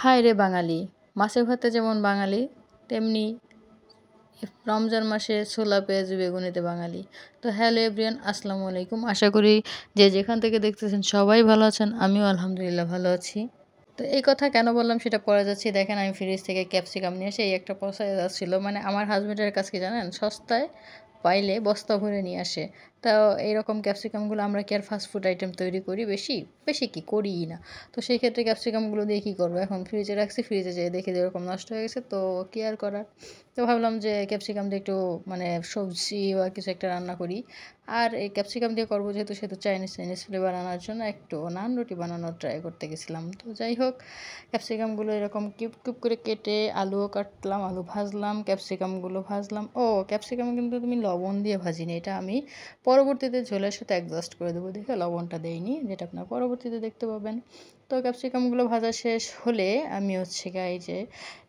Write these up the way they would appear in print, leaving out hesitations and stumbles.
হায় রে বাঙালি, মাছে ভাতে যেমন বাঙালি, তেমনি রমজান মাসে ছোলা পেঁয়াজ বেগুনিতে বাঙালি। তো হ্যালো এভরিওয়ান, আসসালামু আলাইকুম। আশা করি যে যেখান থেকে দেখতেছেন সবাই ভালো আছেন। আমিও আলহামদুলিল্লাহ ভালো আছি। তো এই কথা কেন বললাম সেটা পরে যাচ্ছি। দেখেন আমি ফ্রিজ থেকে ক্যাপসিকাম নিয়ে এসে এই একটা পচা যাচ্ছিলো। মানে আমার হাজব্যান্ডের কাছে কি জানেন, সস্তায় পাইলে বস্তা ভরে নিয়ে আসে। তো এইরকম ক্যাপসিকামগুলো আমরা কি আর ফাস্ট ফুড আইটেম তৈরি করি? বেশি বেশি কি করিই না। তো সেই ক্ষেত্রে ক্যাপসিকামগুলো দিয়ে কী করবো, এখন ফ্রিজে রাখছি, ফ্রিজে যেয়ে দেখি যে এরকম নষ্ট হয়ে গেছে। তো কি আর করার। তো ভাবলাম যে ক্যাপসিকাম দিয়ে একটু মানে সবজি বা কিছু একটা রান্না করি। আর এই ক্যাপসিকাম দিয়ে করবো যেহেতু, সেহেতু চাইনিজ ফ্লেভার আনার জন্য একটু নান রুটি বানানোর ট্রাই করতে গেছিলাম। তো যাই হোক, ক্যাপসিকামগুলো এরকম কিউব কিউব করে কেটে আলুও কাটলাম, আলু ভাজলাম, ক্যাপসিকামগুলো ভাজলাম। ও ক্যাপসিকাম কিন্তু তুমি লবণ দিয়ে ভাজিনি, এটা আমি পরবর্তীতে ঝোলের সাথে অ্যাডজাস্ট করে দেবো দেখে লবণটা দেইনি, যেটা আপনার পরবর্তীতে দেখতে পাবেন। তো ক্যাপসিকামগুলো ভাজা শেষ হলে আমি হচ্ছে এই যে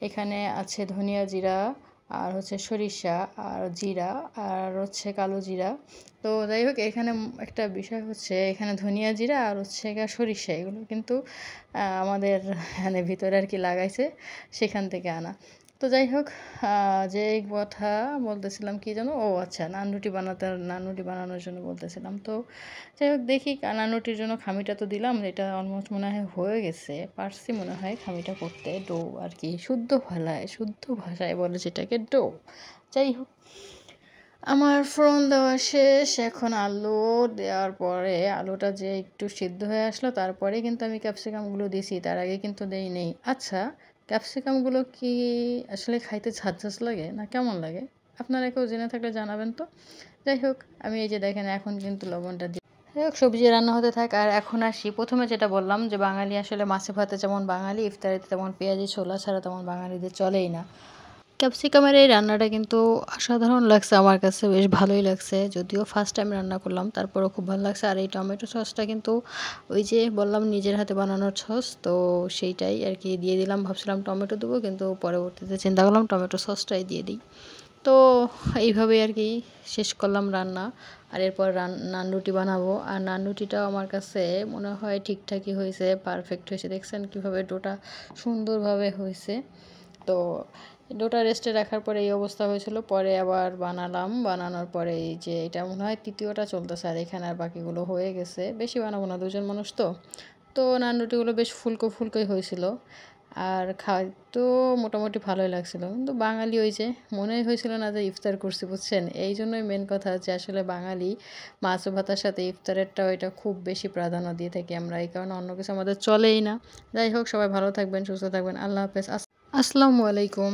এখানে আছে ধনিয়া জিরা, আর হচ্ছে সরিষা, আর জিরা, আর হচ্ছে কালো জিরা। তো যাই হোক, এখানে একটা বিষয় হচ্ছে, এখানে ধনিয়া জিরা আর হচ্ছে সরিষা, এগুলো কিন্তু আমাদের মানে ভিতরে আর কি লাগাইছে, সেখান থেকে আনা। তো যাই হোক, যে কথা বলতেছিলাম কি যেন, ও আচ্ছা, নান রুটি বানানোর জন্য বলতেছিলাম। তো যাই হোক, দেখি নান রুটির জন্য খামিটা তো দিলাম, এটা অলমোস্ট মনে হয় হয়ে গেছে, পারছি মনে হয় খামিটা করতে। ডো আর কি, শুদ্ধ ভাষায় বলে যেটাকে, ডো। যাই হোক, আমার ফোড়ন দেওয়া শেষ। এখন আলু দেওয়ার পরে আলুটা যে একটু সিদ্ধ হয়ে আসলো, তারপরে কিন্তু আমি ক্যাপসিকামগুলো দিছি, তার আগে কিন্তু দেই নেই। আচ্ছা, ক্যাপসিকামগুলো কি আসলে খাইতে ঝাঁঝ ঝাঁঝ লাগে না কেমন লাগে? আপনারা কেউ জেনে থাকলে জানাবেন তো। যাই হোক, আমি এই যে দেখেন এখন কিন্তু লবণটা দিই। যাই হোক, সবজি রান্না হতে থাক। আর এখন আসি, প্রথমে যেটা বললাম যে বাঙালি আসলে মাছে ভাতে যেমন বাঙালি, ইফতারিতে তেমন পেঁয়াজি ছোলা ছাড়া তেমন বাঙালিদের চলেই না। ক্যাপসিকামের এই রান্নাটা কিন্তু অসাধারণ লাগছে, আমার কাছে বেশ ভালোই লাগছে। যদিও ফার্স্ট টাইম রান্না করলাম, তারপরও খুব ভালো লাগছে। আর এই টমেটো সসটা কিন্তু ওই যে বললাম নিজের হাতে বানানোর সস, তো সেইটাই আর কি দিয়ে দিলাম। ভাবছিলাম টমেটো দেবো, কিন্তু পরবর্তীতে চিন্তা করলাম টমেটো সসটাই দিয়ে দিই। তো এইভাবেই আর কি শেষ করলাম রান্না। আর এরপর নান রুটি বানাবো। আর নান রুটিটাও আমার কাছে মনে হয় ঠিকঠাকই হয়েছে, পারফেক্ট হয়েছে। দেখছেন কীভাবে ডোটা সুন্দরভাবে হয়েছে। তো ডোটা রেস্টে রাখার পরে এই অবস্থা হয়েছিল, পরে আবার বানালাম। বানানোর পরে এই যে এটা মনে হয় তৃতীয়টা চলতেছে, আর এখানে আর বাকিগুলো হয়ে গেছে। বেশি বানাবো না, দুজন মানুষ তো। তো নান রুটিগুলো বেশ ফুলকো ফুলকোই হয়েছিল, আর খাইতেও মোটামুটি ভালোই লাগছিলো। কিন্তু বাঙালি ওই যে মনেই হয়েছিল না যে ইফতার করছি, বুঝছেন? এই জন্যই মেন কথা যে আসলে বাঙালি মাছ ও ভাতের সাথে ইফতারেরটাও এটা খুব বেশি প্রাধান্য দিয়ে থাকি আমরা, এই কারণে অন্য কিছু আমাদের চলেই না। যাই হোক, সবাই ভালো থাকবেন, সুস্থ থাকবেন। আল্লাহ হাফেজ, আসসালামু আলাইকুম।